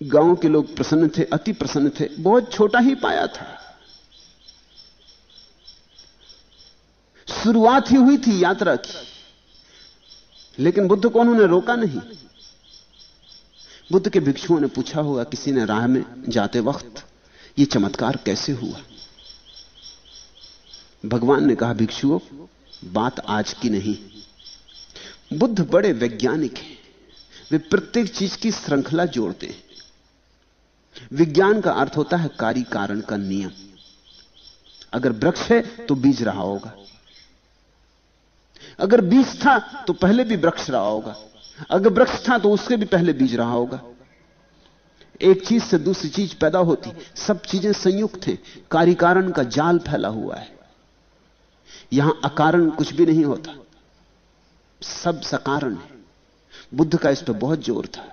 गांव के लोग प्रसन्न थे, अति प्रसन्न थे। बहुत छोटा ही पाया था, शुरुआत ही हुई थी यात्रा की, लेकिन बुद्ध को उन्होंने रोका नहीं। बुद्ध के भिक्षुओं ने पूछा होगा, किसी ने राह में जाते वक्त, यह चमत्कार कैसे हुआ? भगवान ने कहा, भिक्षुओं, बात आज की नहीं। बुद्ध बड़े वैज्ञानिक हैं, वे प्रत्येक चीज की श्रृंखला जोड़ते हैं। विज्ञान का अर्थ होता है कार्य कारण का नियम। अगर वृक्ष है तो बीज रहा होगा, अगर बीज था तो पहले भी वृक्ष रहा होगा, अगर वृक्ष था तो उसके भी पहले बीज रहा होगा। एक चीज से दूसरी चीज पैदा होती, सब चीजें संयुक्त हैं, कार्य कारण का जाल फैला हुआ है। यहां अकारण कुछ भी नहीं होता, सब सकारण है। बुद्ध का इस पर बहुत जोर था।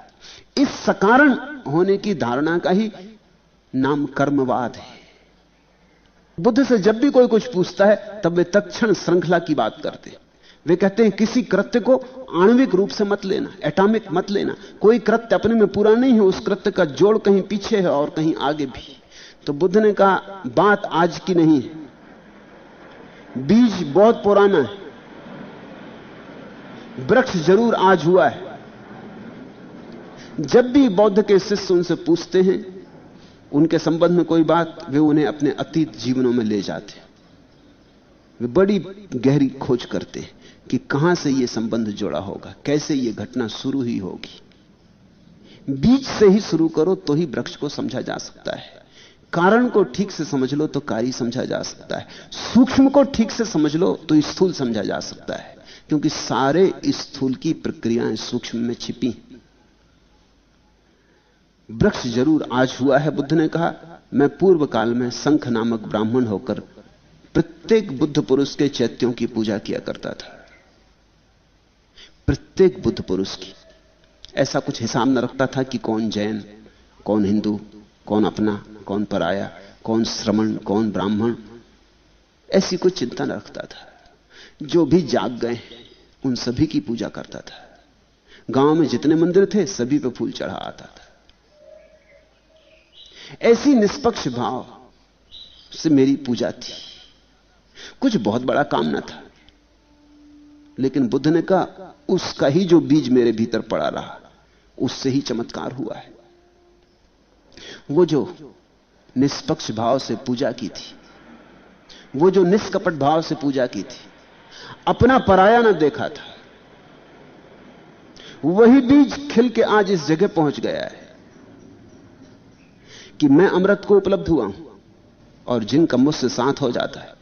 इस सकारण होने की धारणा का ही नाम कर्मवाद है। बुद्ध से जब भी कोई कुछ पूछता है तब वे तत्क्षण श्रृंखला की बात करते हैं। वे कहते हैं किसी कृत्य को आणविक रूप से मत लेना, एटॉमिक मत लेना। कोई कृत्य अपने में पूरा नहीं है, उस कृत्य का जोड़ कहीं पीछे है और कहीं आगे भी। तो बुद्ध ने कहा, बात आज की नहीं है, बीज बहुत पुराना है, वृक्ष जरूर आज हुआ है। जब भी बौद्ध के शिष्य उनसे पूछते हैं उनके संबंध में कोई बात, वे उन्हें अपने अतीत जीवनों में ले जाते हैं। वे बड़ी गहरी खोज करते हैं कि कहां से यह संबंध जुड़ा होगा, कैसे यह घटना शुरू ही होगी। बीज से ही शुरू करो तो ही वृक्ष को समझा जा सकता है। कारण को ठीक से समझ लो तो कार्य समझा जा सकता है। सूक्ष्म को ठीक से समझ लो तो स्थूल समझा जा सकता है, क्योंकि सारे स्थूल की प्रक्रियाएं सूक्ष्म में छिपी। वृक्ष जरूर आज हुआ है, बुद्ध ने कहा। मैं पूर्व काल में शंख नामक ब्राह्मण होकर प्रत्येक बुद्ध पुरुष के चैत्यों की पूजा किया करता था। प्रत्येक बुद्ध पुरुष की। ऐसा कुछ हिसाब न रखता था कि कौन जैन, कौन हिंदू, कौन अपना, कौन पराया, कौन श्रमण, कौन ब्राह्मण। ऐसी कोई चिंता न रखता था। जो भी जाग गए उन सभी की पूजा करता था। गांव में जितने मंदिर थे सभी पे फूल चढ़ा आता था। ऐसी निष्पक्ष भाव से मेरी पूजा थी। कुछ बहुत बड़ा काम न था, लेकिन बुद्ध ने कहा उसका ही जो बीज मेरे भीतर पड़ा रहा, उससे ही चमत्कार हुआ है। वो जो निष्पक्ष भाव से पूजा की थी, वो जो निष्कपट भाव से पूजा की थी, अपना पराया न देखा था, वही बीज खिल के आज इस जगह पहुंच गया है कि मैं अमृत को उपलब्ध हुआ हूं। और जिनका मुझसे साथ हो जाता है,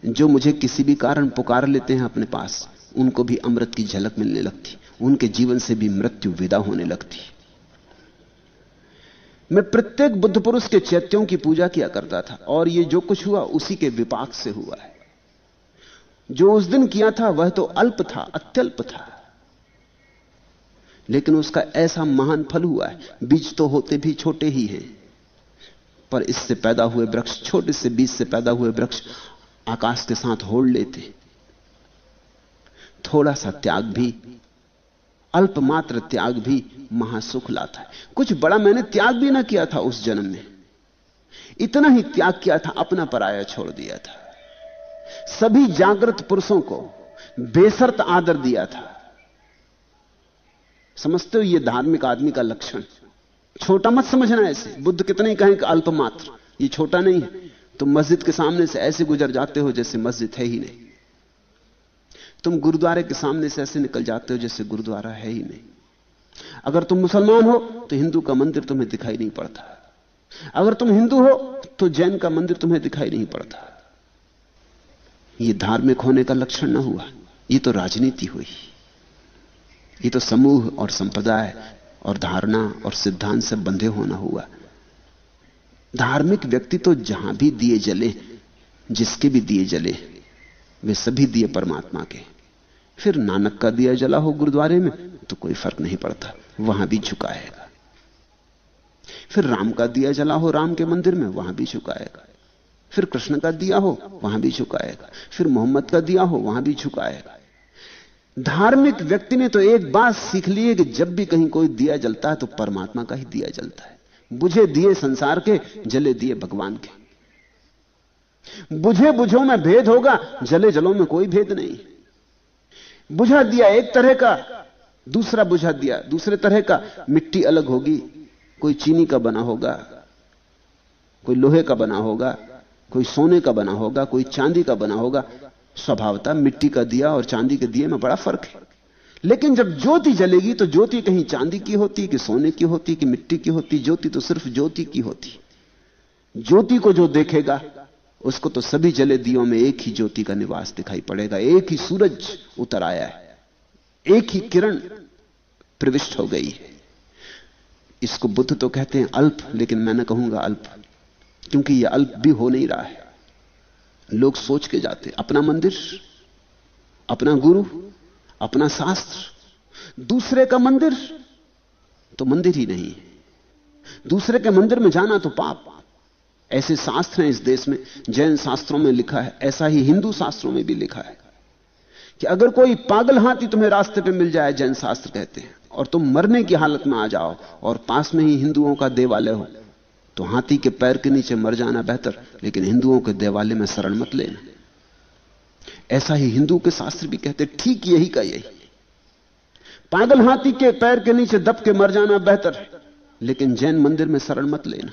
जो मुझे किसी भी कारण पुकार लेते हैं अपने पास, उनको भी अमृत की झलक मिलने लगती, उनके जीवन से भी मृत्यु विदा होने लगती। मैं प्रत्येक बुद्ध पुरुष के चैत्यों की पूजा किया करता था, और यह जो कुछ हुआ उसी के विपाक से हुआ है। जो उस दिन किया था वह तो अल्प था, अत्यल्प था, लेकिन उसका ऐसा महान फल हुआ है। बीज तो होते भी छोटे ही हैं, पर इससे पैदा हुए वृक्ष, छोटे से बीज से पैदा हुए वृक्ष आकाश के साथ होड़ लेते। थोड़ा सा त्याग भी, अल्प मात्र त्याग भी महासुख लाता है। कुछ बड़ा मैंने त्याग भी ना किया था उस जन्म में, इतना ही त्याग किया था, अपना पराया छोड़ दिया था। सभी जागृत पुरुषों को बेशर्त आदर दिया था। समझते हो, यह धार्मिक आदमी का लक्षण। छोटा मत समझना ऐसे। बुद्ध कितने ही कहें कि अल्प मात्र, ये छोटा नहीं है। तुम मस्जिद के सामने से ऐसे गुजर जाते हो जैसे मस्जिद है ही नहीं। तुम गुरुद्वारे के सामने से ऐसे निकल जाते हो जैसे गुरुद्वारा है ही नहीं। अगर तुम मुसलमान हो तो हिंदू का मंदिर तुम्हें दिखाई नहीं पड़ता। अगर तुम हिंदू हो तो जैन का मंदिर तुम्हें दिखाई नहीं पड़ता। यह धार्मिक होने का लक्षण न हुआ, यह तो राजनीति हुई। ये तो समूह और संप्रदाय और धारणा और सिद्धांत से बंधे होना हुआ। धार्मिक व्यक्ति तो जहां भी दिए जले, जिसके भी दिए जले, वे सभी दिए परमात्मा के। फिर नानक का दिया जला हो गुरुद्वारे में तो कोई फर्क नहीं पड़ता, वहां भी झुकाएगा। फिर राम का दिया जला हो राम के मंदिर में, वहां भी झुकाएगा। फिर कृष्ण का दिया हो वहां भी झुकाएगा। फिर मोहम्मद का दिया हो वहां भी झुकाएगा। धार्मिक व्यक्ति ने तो एक बात सीख ली है कि जब भी कहीं कोई दिया जलता है तो परमात्मा का ही दिया जलता है। बुझे दिए संसार के, जले दिए भगवान के। बुझे बुझो में भेद होगा, जले जलो में कोई भेद नहीं। बुझा दिया एक तरह का, दूसरा बुझा दिया दूसरे तरह का। मिट्टी अलग होगी, कोई चीनी का बना होगा, कोई लोहे का बना होगा, कोई सोने का बना होगा, कोई चांदी का बना होगा। स्वभावतः मिट्टी का दिया और चांदी के दिए में बड़ा फर्क है। लेकिन जब ज्योति जलेगी तो ज्योति कहीं चांदी की होती कि सोने की होती कि मिट्टी की होती? ज्योति तो सिर्फ ज्योति की होती। ज्योति को जो देखेगा उसको तो सभी जले दियों में एक ही ज्योति का निवास दिखाई पड़ेगा। एक ही सूरज उतर आया है, एक ही किरण प्रविष्ट हो गई है। इसको बुद्ध तो कहते हैं अल्प, लेकिन मैं न कहूंगा अल्प, क्योंकि यह अल्प भी हो नहीं रहा है। लोग सोच के जाते अपना मंदिर, अपना गुरु, अपना शास्त्र। दूसरे का मंदिर तो मंदिर ही नहीं है। दूसरे के मंदिर में जाना तो पाप। ऐसे शास्त्र हैं इस देश में, जैन शास्त्रों में लिखा है, ऐसा ही हिंदू शास्त्रों में भी लिखा है कि अगर कोई पागल हाथी तुम्हें रास्ते पे मिल जाए, जैन शास्त्र कहते हैं, और तुम मरने की हालत में आ जाओ और पास में ही हिंदुओं का देवालय हो, तो हाथी के पैर के नीचे मर जाना बेहतर, लेकिन हिंदुओं के देवालय में शरण मत लेना। ऐसा ही हिंदू के शास्त्र भी कहते, ठीक यही का यही। पागल हाथी के पैर के नीचे दब के मर जाना बेहतर है, लेकिन जैन मंदिर में शरण मत लेना।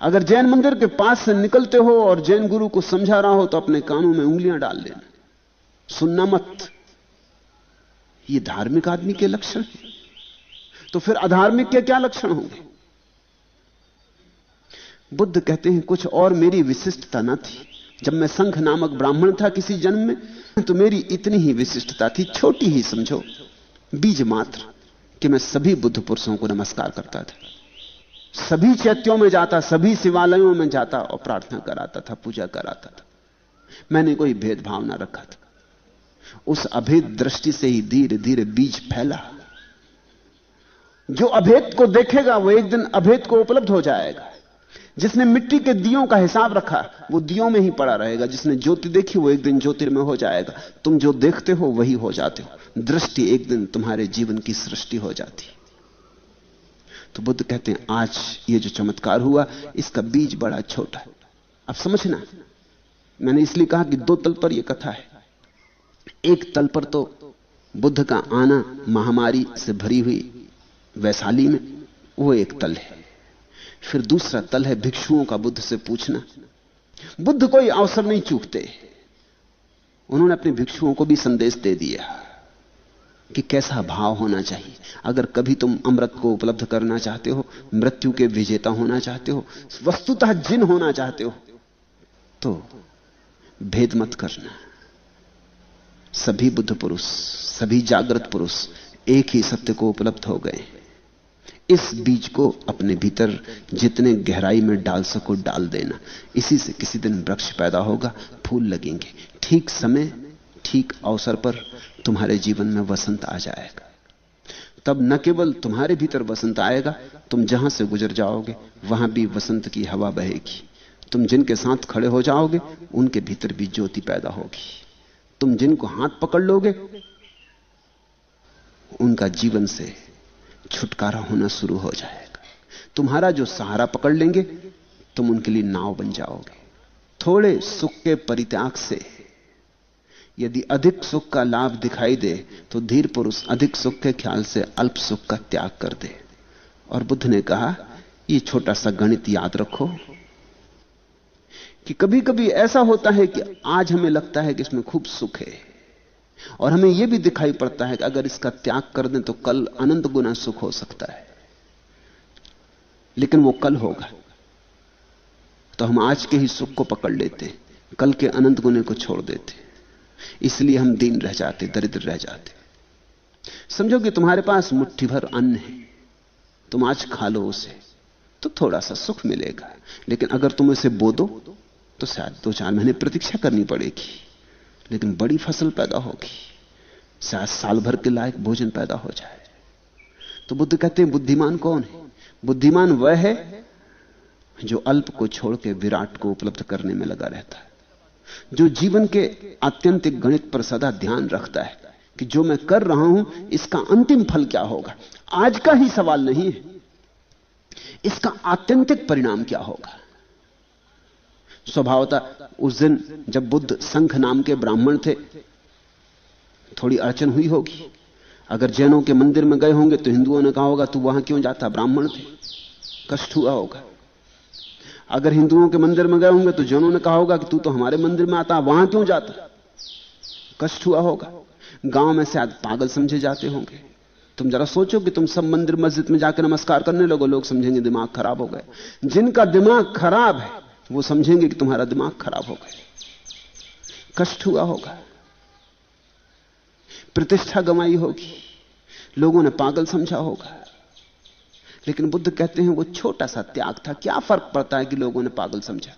अगर जैन मंदिर के पास से निकलते हो और जैन गुरु को समझा रहा हो तो अपने कानों में उंगलियां डाल लेना, सुनना मत। ये धार्मिक आदमी के लक्षण हैं। तो फिर अधार्मिक के क्या लक्षण होंगे? बुद्ध कहते हैं कुछ और मेरी विशिष्टता न थी। जब मैं संघ नामक ब्राह्मण था किसी जन्म में, तो मेरी इतनी ही विशिष्टता थी, छोटी ही समझो, बीज मात्र, कि मैं सभी बुद्ध पुरुषों को नमस्कार करता था, सभी चैत्यों में जाता, सभी शिवालयों में जाता और प्रार्थना कराता था, पूजा कराता था। मैंने कोई भेदभाव ना रखा था। उस अभेद दृष्टि से ही धीरे धीरे बीज फैला। जो अभेद को देखेगा वो एक दिन अभेद को उपलब्ध हो जाएगा। जिसने मिट्टी के दियों का हिसाब रखा वो दियों में ही पड़ा रहेगा। जिसने ज्योति देखी वो एक दिन ज्योतिर्मय हो जाएगा। तुम जो देखते हो वही हो जाते हो। दृष्टि एक दिन तुम्हारे जीवन की सृष्टि हो जाती है। तो बुद्ध कहते हैं आज ये जो चमत्कार हुआ इसका बीज बड़ा छोटा है। अब समझना, मैंने इसलिए कहा कि दो तल पर यह कथा है। एक तल पर तो बुद्ध का आना महामारी से भरी हुई वैशाली में, वो एक तल है। फिर दूसरा तल है भिक्षुओं का बुद्ध से पूछना। बुद्ध कोई अवसर नहीं चूकते। उन्होंने अपने भिक्षुओं को भी संदेश दे दिया कि कैसा भाव होना चाहिए। अगर कभी तुम अमृत को उपलब्ध करना चाहते हो, मृत्यु के विजेता होना चाहते हो, वस्तुतः जिन होना चाहते हो, तो भेद मत करना। सभी बुद्ध पुरुष, सभी जागृत पुरुष एक ही सत्य को उपलब्ध हो गए। इस बीज को अपने भीतर जितने गहराई में डाल सको डाल देना। इसी से किसी दिन वृक्ष पैदा होगा, फूल लगेंगे। ठीक समय, ठीक अवसर पर तुम्हारे जीवन में वसंत आ जाएगा। तब न केवल तुम्हारे भीतर वसंत आएगा, तुम जहां से गुजर जाओगे वहां भी वसंत की हवा बहेगी। तुम जिनके साथ खड़े हो जाओगे उनके भीतर भी ज्योति पैदा होगी। तुम जिनको हाथ पकड़ लोगे उनका जीवन से छुटकारा होना शुरू हो जाएगा। तुम्हारा जो सहारा पकड़ लेंगे तुम उनके लिए नाव बन जाओगे। थोड़े सुख के परित्याग से यदि अधिक सुख का लाभ दिखाई दे तो धीर पुरुष अधिक सुख के ख्याल से अल्प सुख का त्याग कर दे। और बुद्ध ने कहा ये छोटा सा गणित याद रखो कि कभी कभी ऐसा होता है कि आज हमें लगता है कि इसमें खूब सुख है और हमें यह भी दिखाई पड़ता है कि अगर इसका त्याग कर दें तो कल अनंत गुना सुख हो सकता है। लेकिन वो कल होगा तो हम आज के ही सुख को पकड़ लेते, कल के अनंत गुने को छोड़ देते। इसलिए हम दीन रह जाते, दरिद्र रह जाते। समझो कि तुम्हारे पास मुट्ठी भर अन्न है, तुम आज खा लो उसे तो थोड़ा सा सुख मिलेगा। लेकिन अगर तुम इसे बो दो तो शायद 2-4 महीने प्रतीक्षा करनी पड़ेगी, लेकिन बड़ी फसल पैदा होगी, शायद साल भर के लायक भोजन पैदा हो जाए। तो बुद्ध कहते हैं बुद्धिमान कौन है? बुद्धिमान वह है जो अल्प को छोड़ के विराट को उपलब्ध करने में लगा रहता है। जो जीवन के आत्यंतिक गणित पर सदा ध्यान रखता है कि जो मैं कर रहा हूं इसका अंतिम फल क्या होगा, आज का ही सवाल नहीं है, इसका आत्यंतिक परिणाम क्या होगा। स्वभावतः उस दिन जब बुद्ध संघ नाम के ब्राह्मण थे, थोड़ी अड़चन हुई होगी। अगर जैनों के मंदिर में गए होंगे तो हिंदुओं ने कहा होगा तू वहां क्यों जाता, ब्राह्मण थे, कष्ट हुआ होगा। अगर हिंदुओं के मंदिर में गए होंगे तो जैनों ने कहा होगा कि तू तो हमारे मंदिर में आता, वहां क्यों जाता, कष्ट हुआ होगा। गांव में शायद पागल समझे जाते होंगे। तुम जरा सोचो कि तुम सब मंदिर मस्जिद में जाकर नमस्कार करने लगो, लोग समझेंगे दिमाग खराब हो गए। जिनका दिमाग खराब है वो समझेंगे कि तुम्हारा दिमाग खराब हो गया, कष्ट हुआ होगा, प्रतिष्ठा गंवाई होगी, लोगों ने पागल समझा होगा। लेकिन बुद्ध कहते हैं वो छोटा सा त्याग था, क्या फर्क पड़ता है कि लोगों ने पागल समझा,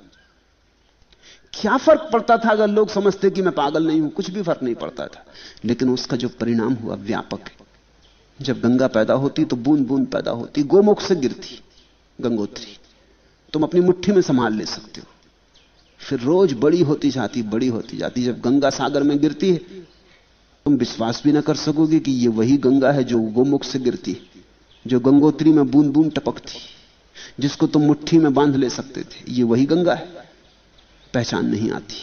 क्या फर्क पड़ता था अगर लोग समझते कि मैं पागल नहीं हूं, कुछ भी फर्क नहीं पड़ता था। लेकिन उसका जो परिणाम हुआ व्यापक है। जब गंगा पैदा होती तो बूंद बूंद पैदा होती, गोमुख से गिरती गंगोत्री, तुम अपनी मुट्ठी में संभाल ले सकते हो, फिर रोज बड़ी होती जाती, बड़ी होती जाती। जब गंगा सागर में गिरती है तुम विश्वास भी ना कर सकोगे कि ये वही गंगा है जो गोमुख से गिरती, जो गंगोत्री में बूंद बूंद टपकती, जिसको तुम मुट्ठी में बांध ले सकते थे, ये वही गंगा है। पहचान नहीं आती।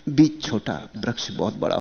बीज छोटा, वृक्ष बहुत बड़ा।